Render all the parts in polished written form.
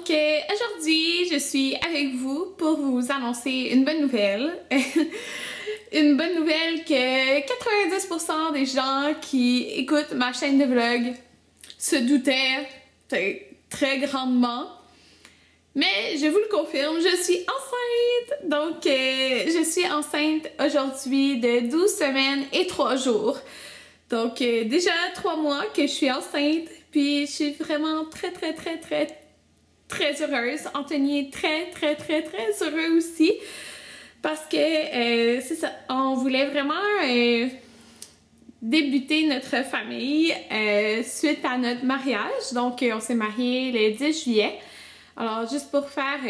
Donc aujourd'hui, je suis avec vous pour vous annoncer une bonne nouvelle. Une bonne nouvelle que 90% des gens qui écoutent ma chaîne de vlog se doutaient très grandement. Mais je vous le confirme, je suis enceinte! Donc je suis enceinte aujourd'hui de 12 semaines et 3 jours. Donc déjà 3 mois que je suis enceinte, puis je suis vraiment très heureuse. Anthony est très heureux aussi parce que c'est ça, on voulait vraiment débuter notre famille suite à notre mariage. Donc on s'est mariés le 10 juillet. Alors juste pour faire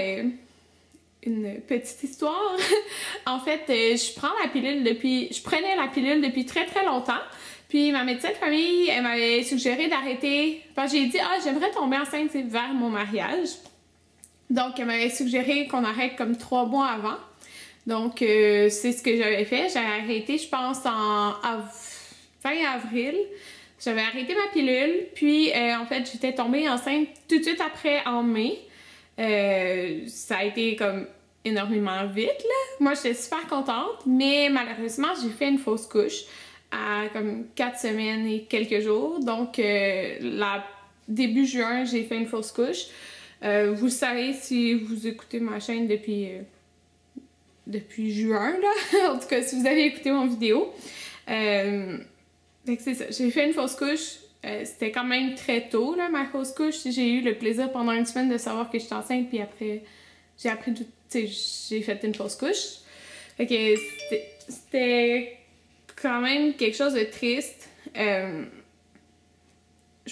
une petite histoire, en fait je prenais la pilule depuis très longtemps. Puis ma médecin de famille, elle m'avait suggéré d'arrêter. Parce que j'ai dit, j'aimerais tomber enceinte vers mon mariage. Donc elle m'avait suggéré qu'on arrête comme 3 mois avant. Donc c'est ce que j'avais fait. J'avais arrêté, je pense, fin avril. J'avais arrêté ma pilule. Puis en fait, j'étais tombée enceinte tout de suite après en mai. Ça a été comme énormément vite, là. Moi, j'étais super contente. Mais malheureusement, j'ai fait une fausse couche à comme 4 semaines et quelques jours. Donc, début juin, j'ai fait une fausse couche. Vous le savez si vous écoutez ma chaîne depuis juin, là. En tout cas, si vous avez écouté mon vidéo. C'est ça, j'ai fait une fausse couche. C'était quand même très tôt, là, ma fausse couche. J'ai eu le plaisir pendant une semaine de savoir que j'étais enceinte, puis après, j'ai appris tout, j'ai fait une fausse couche. Fait que c'était quand même quelque chose de triste. Je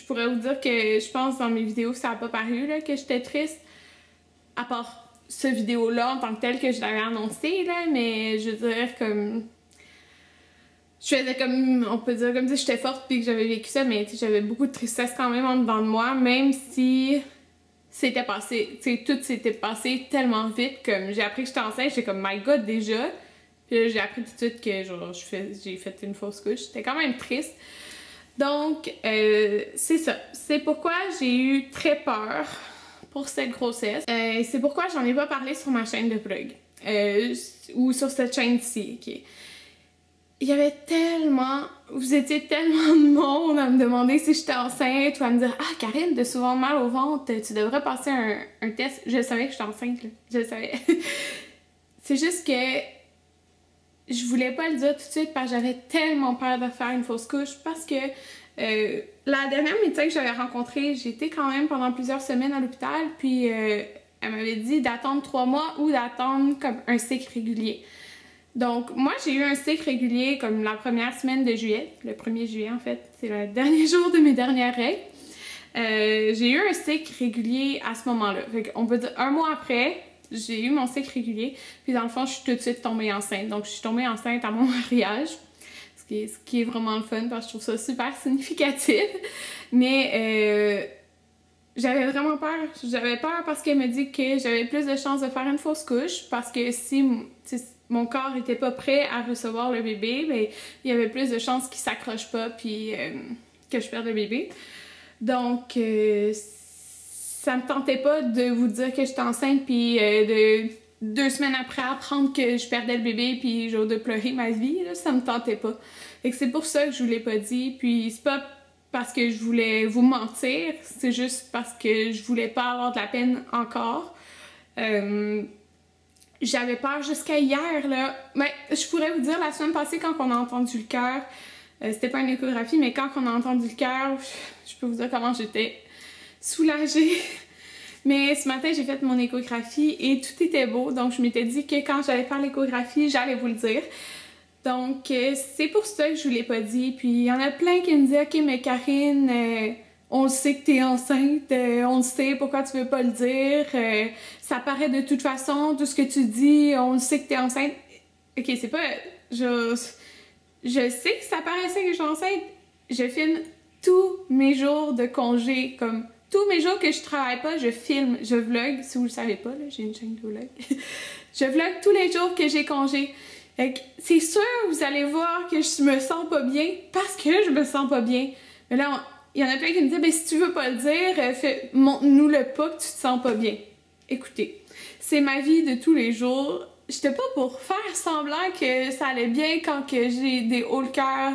pourrais vous dire que je pense dans mes vidéos ça n'a pas paru là, que j'étais triste, à part ce vidéo-là en tant que tel que je l'avais annoncé, là, mais je veux dire comme... Je faisais comme, on peut dire comme si j'étais forte puis que j'avais vécu ça, mais j'avais beaucoup de tristesse quand même en dedans de moi, même si c'était passé, tout s'était passé tellement vite, comme j'ai appris que j'étais enceinte, j'étais comme my god déjà. Puis là, j'ai appris tout de suite que genre j'ai fait une fausse couche. C'était quand même triste. Donc, c'est ça. C'est pourquoi j'ai eu très peur pour cette grossesse. C'est pourquoi j'en ai pas parlé sur ma chaîne de vlog. Ou sur cette chaîne-ci, ok? Il y avait tellement... Vous étiez tellement de monde à me demander si j'étais enceinte ou à me dire « Ah, Karine, t'as souvent mal au ventre, tu devrais passer un test. » Je savais que j'étais enceinte, là. Je le savais. C'est juste que je voulais pas le dire tout de suite parce que j'avais tellement peur de faire une fausse couche parce que la dernière médecin que j'avais rencontrée, j'étais quand même pendant plusieurs semaines à l'hôpital, puis elle m'avait dit d'attendre 3 mois ou d'attendre comme un cycle régulier. Donc moi j'ai eu un cycle régulier comme la première semaine de juillet, le 1er juillet en fait, c'est le dernier jour de mes dernières règles. J'ai eu un cycle régulier à ce moment-là, on peut dire 1 mois après. J'ai eu mon cycle régulier, puis dans le fond, je suis tout de suite tombée enceinte. Donc, je suis tombée enceinte à mon mariage, ce qui est vraiment le fun, parce que je trouve ça super significatif. Mais j'avais vraiment peur. J'avais peur parce qu'elle me dit que j'avais plus de chances de faire une fausse couche, parce que si mon corps était pas prêt à recevoir le bébé, ben, il y avait plus de chances qu'il s'accroche pas, puis que je perde le bébé. Donc, ça me tentait pas de vous dire que j'étais enceinte puis de 2 semaines après apprendre que je perdais le bébé puis j'aurais de pleurer ma vie, là, ça me tentait pas. Fait que c'est pour ça que je vous l'ai pas dit, puis c'est pas parce que je voulais vous mentir, c'est juste parce que je voulais pas avoir de la peine encore. J'avais peur jusqu'à hier, là. Mais je pourrais vous dire, la semaine passée, quand on a entendu le cœur, c'était pas une échographie, mais quand on a entendu le cœur, je peux vous dire comment j'étais soulagée. Mais ce matin, j'ai fait mon échographie et tout était beau. Donc, je m'étais dit que quand j'allais faire l'échographie, j'allais vous le dire. Donc, c'est pour ça que je vous l'ai pas dit. Puis, il y en a plein qui me disent « Ok, mais Karine, on le sait que t'es enceinte. On le sait, pourquoi tu veux pas le dire? Ça paraît de toute façon, tout ce que tu dis, on le sait que t'es enceinte. » Ok, c'est pas... Je sais que ça paraissait que je suis enceinte. Je filme tous mes jours de congé, comme... Tous mes jours que je travaille pas, je filme, je vlog. Si vous le savez pas, j'ai une chaîne de vlog. Je vlog tous les jours que j'ai congé. C'est sûr, vous allez voir que je me sens pas bien parce que je me sens pas bien. Mais là, il y en a plein qui me disaient, ben si tu veux pas le dire, montre-nous le pas que tu te sens pas bien. Écoutez, c'est ma vie de tous les jours. J'étais pas pour faire semblant que ça allait bien quand que j'ai des hauts le cœur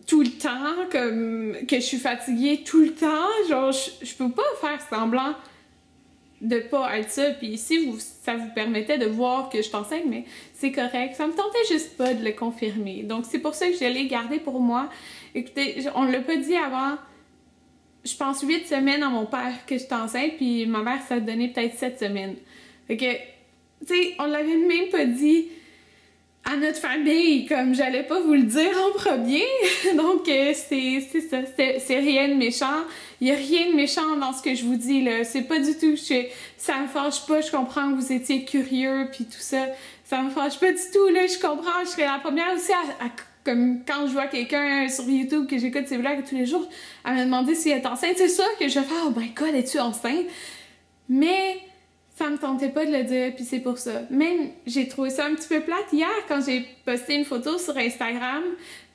tout le temps, comme que je suis fatiguée tout le temps. Genre, je peux pas faire semblant de pas être ça. Puis si ça vous permettait de voir que je suis enceinte, mais c'est correct. Ça me tentait juste pas de le confirmer. Donc c'est pour ça que je l'ai gardé pour moi. Écoutez, on l'a pas dit avant, je pense 8 semaines à mon père que j'étais enceinte, puis ma mère, ça a donné peut-être 7 semaines. Fait que, tu sais, on l'avait même pas dit à notre famille, comme j'allais pas vous le dire en premier. Donc c'est ça, c'est rien de méchant. Il y a rien de méchant dans ce que je vous dis là. C'est pas du tout, ça me fâche pas, je comprends que vous étiez curieux puis tout ça. Ça me fâche pas du tout là, je comprends. Je serais la première aussi comme quand je vois quelqu'un sur YouTube que j'écoute ses vlogs tous les jours, à me demander si elle est enceinte. C'est sûr que je vais faire oh my god, es-tu enceinte? Mais ça me tentait pas de le dire, puis c'est pour ça. Même, j'ai trouvé ça un petit peu plate hier quand j'ai posté une photo sur Instagram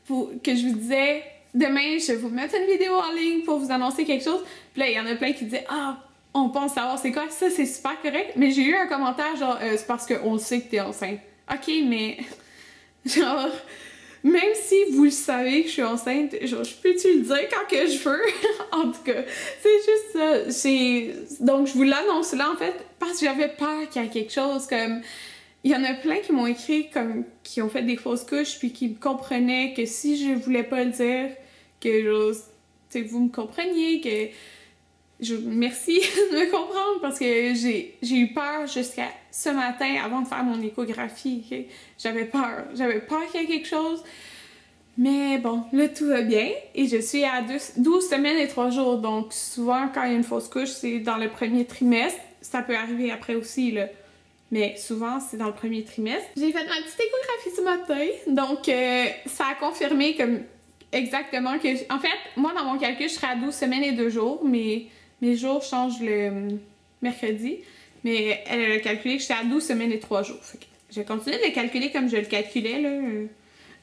que je vous disais « Demain, je vais vous mettre une vidéo en ligne pour vous annoncer quelque chose. » Puis là, il y en a plein qui disaient « Ah, on pense savoir c'est quoi? » Ça, c'est super correct. Mais j'ai eu un commentaire genre « C'est parce qu'on le sait que t'es enceinte. » Ok, mais... genre... Même si vous le savez que je suis enceinte, genre, je peux-tu le dire quand que je veux? En tout cas, c'est juste ça. Donc, je vous l'annonce là, en fait, parce que j'avais peur qu'il y ait quelque chose comme... Il y en a plein qui m'ont écrit comme... qui ont fait des fausses couches, puis qui me comprenaient que si je voulais pas le dire, que, genre, tu sais, vous me compreniez, que... Merci de me comprendre parce que j'ai eu peur jusqu'à ce matin avant de faire mon échographie. Okay? J'avais peur qu'il y ait quelque chose. Mais bon, là tout va bien et je suis à 12 semaines et 3 jours. Donc souvent quand il y a une fausse couche, c'est dans le premier trimestre. Ça peut arriver après aussi, là. Mais souvent, c'est dans le premier trimestre. J'ai fait ma petite échographie ce matin. Donc ça a confirmé comme exactement que... En fait, moi dans mon calcul, je serais à 12 semaines et 2 jours, mais... Mes jours changent le mercredi, mais elle a calculé que j'étais à 12 semaines et 3 jours. Fait que j'ai continué de le calculer comme je le calculais, là,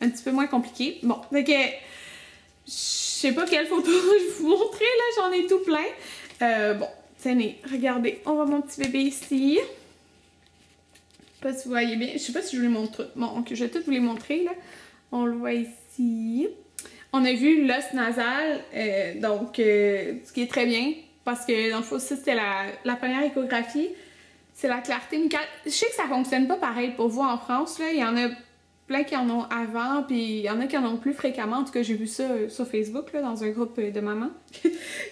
un petit peu moins compliqué. Bon, fait que je sais pas quelle photo je vais vous montrer, là, j'en ai tout plein. Bon, tenez, regardez, on voit mon petit bébé ici. Je sais pas si vous voyez bien, je sais pas si je vous les montre. Bon, ok, je vais tout vous les montrer, là. On le voit ici. On a vu l'os nasal, donc ce qui est très bien. Parce que dans le fond, ça c'était la première échographie. C'est la clarté nucléaire. Je sais que ça fonctionne pas pareil pour vous en France. Là. Il y en a plein qui en ont avant, puis il y en a qui en ont plus fréquemment. En tout cas, j'ai vu ça sur Facebook, là, dans un groupe de mamans.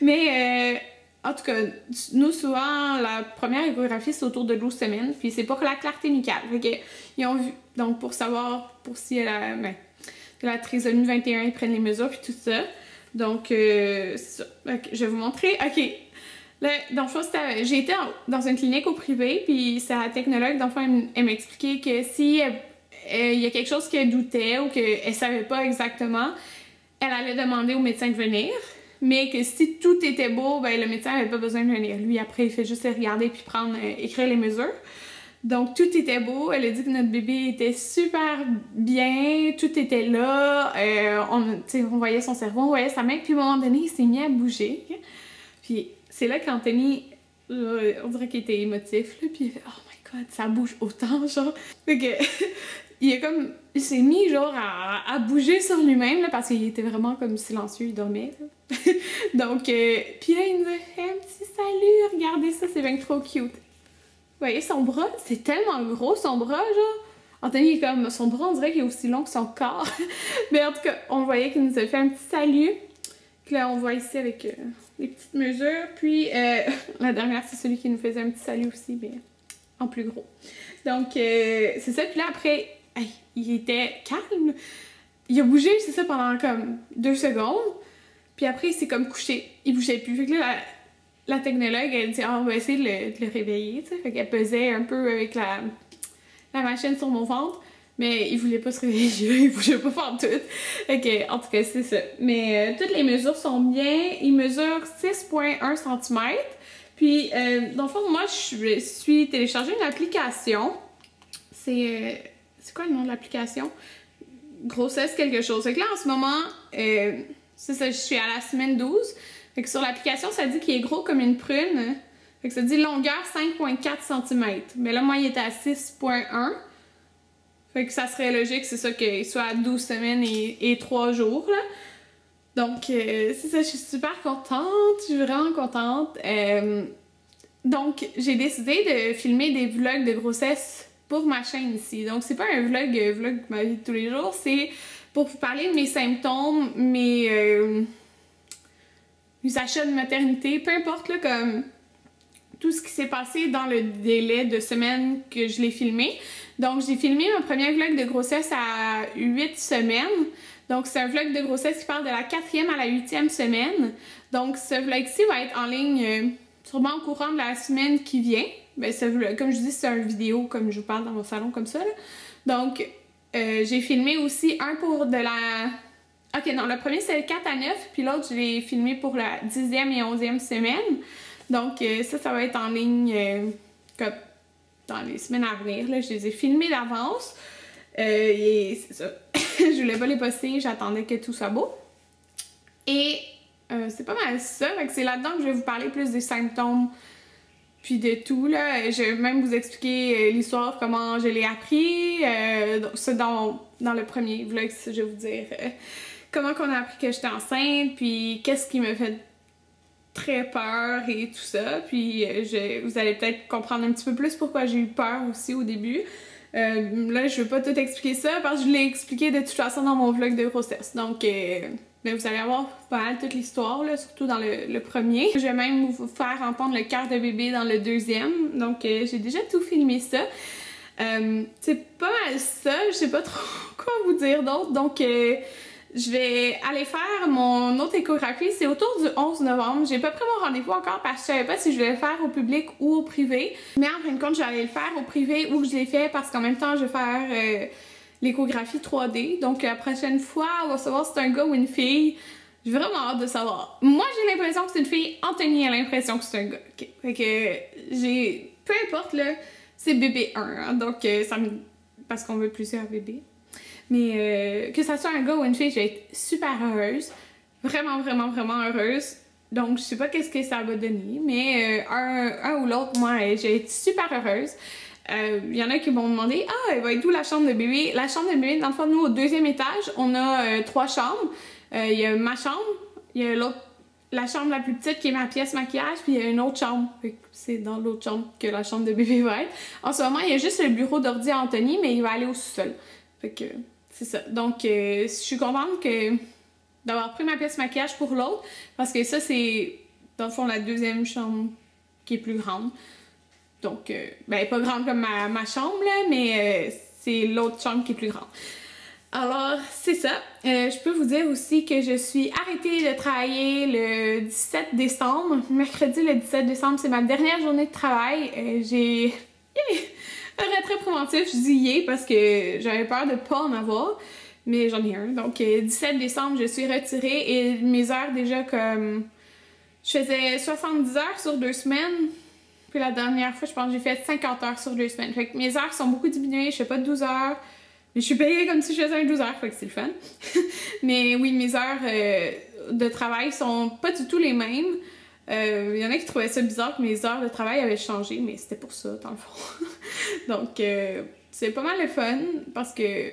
Mais en tout cas, nous, souvent, la première échographie, c'est autour de 12 semaines. Puis c'est pour la clarté nucléaire. Ils ont vu. Donc, pour savoir pour si elle a la trisomie 21, ils prennent les mesures, puis tout ça. Donc, c'est ça. Okay, je vais vous montrer. OK. Là, dans le fond, j'ai été dans une clinique au privé, puis sa technologue, dans le fond, elle m'expliquait que si il y a quelque chose qu'elle doutait ou qu'elle savait pas exactement, elle allait demander au médecin de venir, mais que si tout était beau, ben le médecin n'avait pas besoin de venir. Lui, après, il fait juste regarder puis écrire les mesures. Donc, tout était beau. Elle a dit que notre bébé était super bien. Tout était là. On voyait son cerveau, on voyait sa main. Puis, à un moment donné, il s'est mis à bouger. Okay? Puis, c'est là qu'Anthony, on dirait qu'il était émotif. Là, puis, il fait « Oh my God, ça bouge autant, genre! » Fait que, il s'est mis, genre, à bouger sur lui-même, là, parce qu'il était vraiment comme silencieux, il dormait. Donc, puis là, il nous a fait un petit salut. Regardez ça, c'est bien trop cute. Vous voyez son bras? C'est tellement gros son bras, genre. Anthony est comme... Son bras, on dirait qu'il est aussi long que son corps. Mais en tout cas, on voyait qu'il nous a fait un petit salut. Que là, on voit ici avec les petites mesures. Puis, la dernière, c'est celui qui nous faisait un petit salut aussi, mais en plus gros. Donc, c'est ça. Puis là, après, il était calme. Il a bougé, c'est ça, pendant comme 2 secondes. Puis après, il s'est comme couché. Il bougeait plus. Fait que là, la technologue, elle dit on va essayer de le réveiller, tu sais. Fait qu'elle pesait un peu avec la machine sur mon ventre, mais il voulait pas se réveiller, il bougeait pas faire tout. Fait que, en tout cas, c'est ça. Mais toutes les mesures sont bien. Il mesure 6,1 cm. Puis, dans le fond, moi, je suis téléchargé une application. C'est quoi le nom de l'application? Grossesse quelque chose. Fait que là, en ce moment, c'est ça, je suis à la semaine 12. Fait que sur l'application, ça dit qu'il est gros comme une prune. Fait que ça dit longueur 5,4 cm. Mais là, moi, il était à 6,1. Fait que ça serait logique, c'est ça, qu'il soit à 12 semaines et 3 jours, là. Donc, c'est ça, je suis super contente. Je suis vraiment contente. Donc, j'ai décidé de filmer des vlogs de grossesse pour ma chaîne ici. Donc, c'est pas un vlog ma vie de tous les jours, c'est pour vous parler de mes symptômes, mes achats de maternité, peu importe, là, comme tout ce qui s'est passé dans le délai de semaine que je l'ai filmé. Donc, j'ai filmé mon premier vlog de grossesse à 8 semaines. Donc, c'est un vlog de grossesse qui parle de la 4e à la 8e semaine. Donc, ce vlog-ci va être en ligne sûrement au courant de la semaine qui vient. Ben, comme je dis, c'est une vidéo comme je vous parle dans mon salon comme ça, là. Donc, j'ai filmé aussi un pour de la... Ok, non, le premier c'est le 4 à 9, puis l'autre je l'ai filmé pour la 10e et 11e semaine. Donc, ça va être en ligne comme dans les semaines à venir, là. Je les ai filmés d'avance. Et c'est ça. Je voulais pas les poster, j'attendais que tout soit beau. Et c'est pas mal ça. Fait que c'est là-dedans que je vais vous parler plus des symptômes puis de tout, là. Je vais même vous expliquer l'histoire, comment je l'ai appris. C'est dans le premier vlog, je vais vous dire comment qu'on a appris que j'étais enceinte, puis qu'est-ce qui me fait très peur et tout ça. Puis vous allez peut-être comprendre un petit peu plus pourquoi j'ai eu peur aussi au début. Là, je vais pas tout expliquer ça parce que je l'ai expliqué de toute façon dans mon vlog de grossesse. Donc, vous allez avoir pas mal toute l'histoire, surtout dans le premier. Je vais même vous faire entendre le cœur de bébé dans le deuxième. Donc, j'ai déjà tout filmé ça. C'est pas mal ça. Je sais pas trop quoi vous dire d'autre. Donc, je vais aller faire mon autre échographie. C'est autour du 11 novembre. J'ai pas pris mon rendez-vous encore parce que je savais pas si je vais le faire au public ou au privé. Mais en fin de compte, j'allais le faire au privé ou que je l'ai fait parce qu'en même temps, je vais faire l'échographie 3D. Donc la prochaine fois, on va savoir si c'est un gars ou une fille. J'ai vraiment hâte de savoir. Moi, j'ai l'impression que c'est une fille. Anthony a l'impression que c'est un gars. Okay. Fait que j'ai... Peu importe, là, c'est bébé 1. Hein, donc, ça me... Parce qu'on veut plusieurs bébés. Mais que ça soit un gars ou une fille, je vais être super heureuse. Vraiment, vraiment, vraiment heureuse. Donc, je sais pas qu'est-ce que ça va donner, mais un ou l'autre, moi, je vais être super heureuse. Il y en a qui m'ont demandé « Ah, elle va être où la chambre de bébé? » La chambre de bébé, dans le fond, nous, au deuxième étage, on a 3 chambres. Il y a ma chambre, il y a la chambre la plus petite qui est ma pièce maquillage, puis il y a une autre chambre. C'est dans l'autre chambre que la chambre de bébé va être. En ce moment, il y a juste le bureau d'ordi à Anthony, mais il va aller au sous-sol. Fait que... C'est ça. Donc, je suis contente d'avoir pris ma pièce maquillage pour l'autre, parce que ça, c'est, dans le fond, la deuxième chambre qui est plus grande. Donc, ben, pas grande comme ma chambre, là, mais c'est l'autre chambre qui est plus grande. Alors, c'est ça. Je peux vous dire aussi que je suis arrêtée de travailler le 17 décembre. Mercredi, le 17 décembre, c'est ma dernière journée de travail. J'ai... Un retrait préventif, je dis yé parce que j'avais peur de pas en avoir, mais j'en ai un. Donc, 17 décembre, je suis retirée et mes heures déjà comme... Je faisais 70 heures sur 2 semaines, puis la dernière fois, je pense que j'ai fait 50 heures sur 2 semaines. Fait que mes heures sont beaucoup diminuées, je fais pas de 12 heures, mais je suis payée comme si je faisais un 12 heures, fait que c'est le fun. Mais oui, mes heures de travail sont pas du tout les mêmes. Il y en a qui trouvaient ça bizarre que mes heures de travail avaient changé, mais c'était pour ça, dans le fond. Donc, c'est pas mal le fun, parce que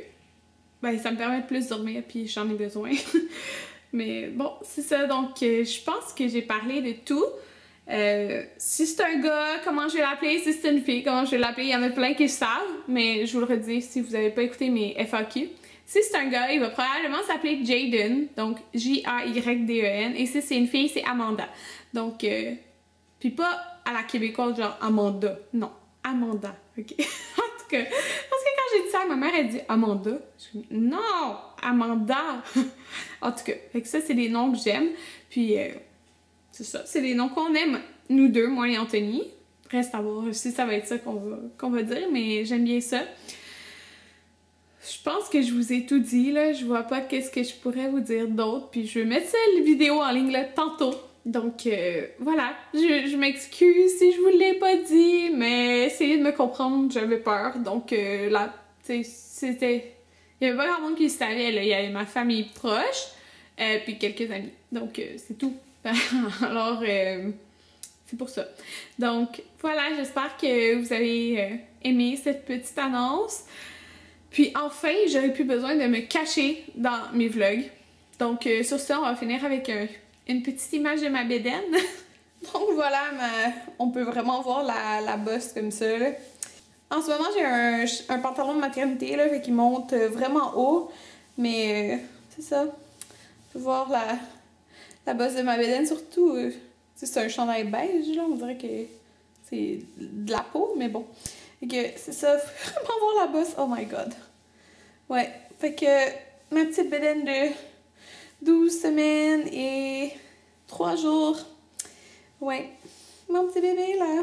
ben, ça me permet de plus dormir, puis j'en ai besoin. Mais bon, c'est ça. Donc, je pense que j'ai parlé de tout. Si c'est un gars, comment je vais l'appeler? Si c'est une fille, comment je vais l'appeler? Il y en a plein qui le savent, mais je vous le redis si vous n'avez pas écouté mes FAQ. Si c'est un gars, il va probablement s'appeler Jayden, donc J-A-Y-D-E-N, et si c'est une fille, c'est Amanda. Donc, puis pas à la québécoise, genre Amanda. Non, Amanda, ok? En tout cas, parce que quand j'ai dit ça, ma mère, elle dit Amanda. Je dis non, Amanda. En tout cas, fait que ça, c'est des noms que j'aime. Puis, c'est ça, c'est des noms qu'on aime, nous deux, moi et Anthony. Reste à voir si ça va être ça qu'on va dire, mais j'aime bien ça. Je pense que je vous ai tout dit, là. Je vois pas qu'est-ce que je pourrais vous dire d'autre. Puis je vais mettre cette vidéo en ligne, là, tantôt. Donc, voilà. Je m'excuse si je vous l'ai pas dit, mais essayez de me comprendre, j'avais peur. Donc, là, tu sais, c'était... Il y avait pas grand monde qui le savait, là. Il y avait ma famille proche. puis quelques amis. Donc, c'est tout. Alors, c'est pour ça. Donc, voilà, j'espère que vous avez aimé cette petite annonce. Puis enfin, j'aurais plus besoin de me cacher dans mes vlogs. Donc, sur ça, on va finir avec une petite image de ma bédaine. Donc voilà, on peut vraiment voir la bosse comme ça, là. En ce moment, j'ai un pantalon de maternité, là, fait qu'il monte vraiment haut. Mais c'est ça. On peut voir la bosse de ma bédaine, surtout. C'est un chandail beige, là. On dirait que c'est de la peau, mais bon. Fait que c'est ça. Faut vraiment voir la bosse. Oh my god. Ouais. Fait que ma petite bédaine de 12 semaines et 3 jours. Ouais. Mon petit bébé, là.